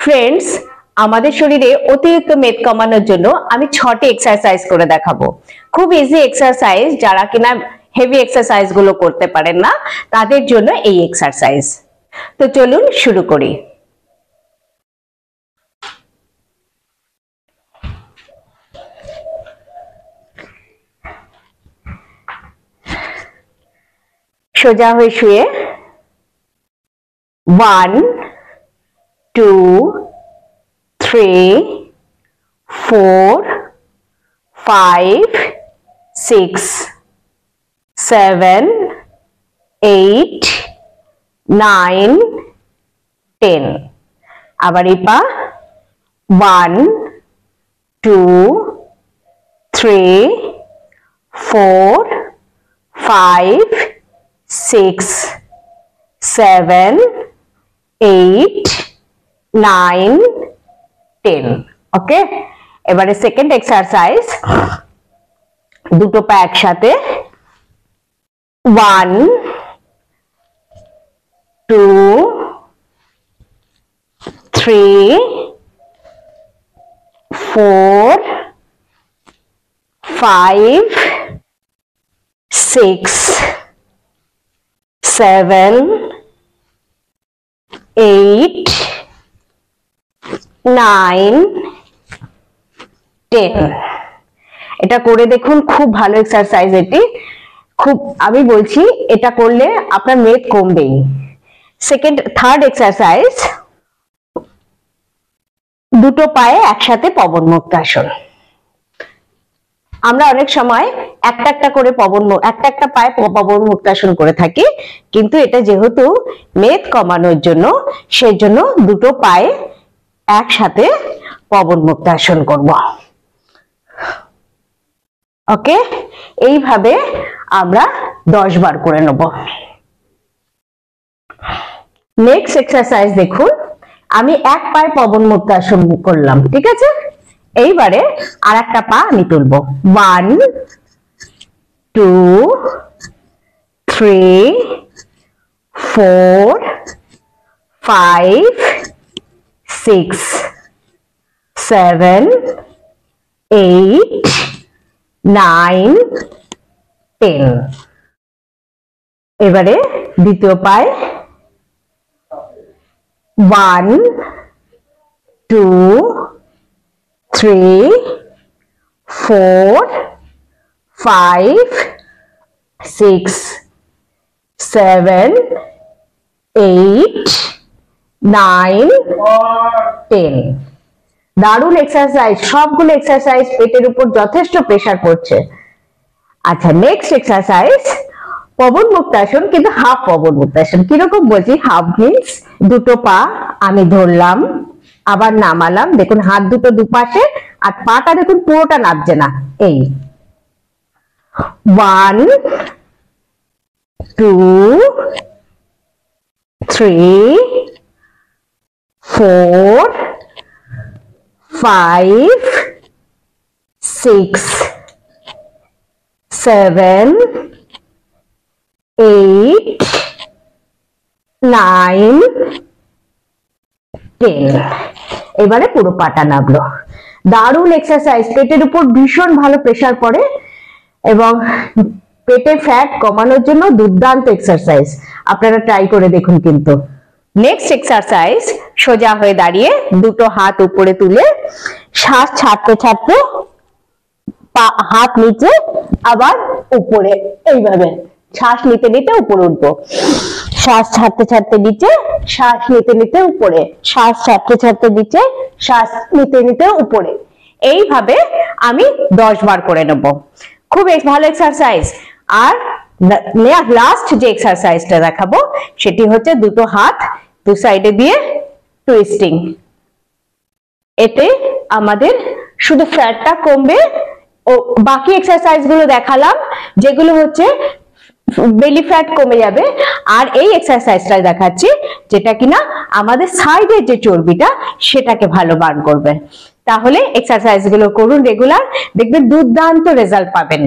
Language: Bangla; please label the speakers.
Speaker 1: ফ্রেন্ডস, আমাদের শরীরে অতিরিক্ত মেদ কমানোর জন্য আমি 6টি এক্সারসাইজ করে দেখাবো। খুব ইজি এক্সারসাইজ, যারা কিনা হেভি এক্সারসাইজ গুলো করতে পারেন না তাদের জন্য এই এক্সারসাইজ। তো চলুন শুরু করি। সোজা হয়ে শুয়ে 1 2 3 4 5 6 7 8 9 10। আবার এই পা 1 2 3 4 5 6 7 8 9 10। ওকে, এবারে সেকেন্ড এক্সারসাইজ, দুটো পা একসাথে 1 2 3 4 5 6 7 8 9 10। এটা করে দেখুন, খুব ভালো এক্সারসাইজ। এটি খুব, আমি বলছি এটা করলে আপনার মেদ কমবেই। থার্ড এক্সারসাইজ, দুটো পায়ে একসাথে পবনমুক্তাসন। আমরা অনেক সময় একটা পায়ে পবনমুক্তাসন করে থাকি, কিন্তু এটা যেহেতু মেদ কমানোর জন্য, সেজন্য দুটো পায়ে একসাথে পবনমুক্তাসন করব। ওকে, এইভাবে আমরা 10 বার করে নেব। নেক্সট এক্সারসাইজ দেখুন, আমি এক পায়ে পবনমুক্তাসন করলাম, ঠিক আছে? এইবারে আর একটা পা আমি তুলবো। 1 2 3 4 5 6 7 8 9 10। এবারে দ্বিতীয় পায়ে 1 2 3 4 5 6 7 8 9 10। দারুণ এক্সারসাইজ, সবগুলো এক্সারসাইজ পেটের উপর যথেষ্ট প্রেসার পড়ছে। আচ্ছা, নেক্সট এক্সারসাইজ পবনমুক্তাসন, কিন্তু হাফ পবনমুক্তাসন। কিরকম বলছি? হাফ মিন্স দুটো পা আমি ধরলাম, আবার নামালাম। দেখুন হাত দুটো দুপাশে, আর পাটা দেখুন পুরোটা নামছে না। এই 1 2 3 4 5 6 7 8 9 10। এবারে পুরো পাটা নামলো। দারুণ এক্সারসাইজ, পেটের উপর ভীষণ ভালো প্রেসার পড়ে এবং পেটের ফ্যাট কমানোর জন্য দুর্দান্ত এক্সারসাইজ। আপনারা ট্রাই করে দেখুন কিন্তু। নেক্সট এক্সারসাইজ, সোজা হয়ে দাঁড়িয়ে দুটো হাত উপরে তুলে শ্বাস ছাড়তে ছাড়তে হাত নিচে আবার উপরে, এইভাবে শ্বাস নিতে নিতে উপরে উঠবো। শ্বাস ছাড়তে ছাড়তে নিচে, শ্বাস নিতে নিতে উপরে, শ্বাস ছাড়তে ছাড়তে নিচে, শ্বাস নিতে নিতে উপরে। এইভাবে আমি 10 বার করে নেব। খুব ভালো এক্সারসাইজ। আর লাস্ট যে এক্সারসাইজটা দেখাবো সেটি হচ্ছে দুটো হাত দু সাইডে দিয়ে টুইস্টিং। এতে আমাদের শুধু ফ্যাটটা কমবে। ও বাকি এক্সারসাইজ গুলো দেখালাম, যেগুলো হচ্ছে বেলি ফ্যাট কমে যাবে। আর এই এক্সারসাইজটা দেখাচ্ছি যেটা কিনা আমাদের সাইডের যে চর্বিটা সেটাকে ভালো বার্ন করবে। তাহলে এক্সারসাইজ গুলো করুন রেগুলার, দেখবেন দুর্দান্ত রেজাল্ট পাবেন।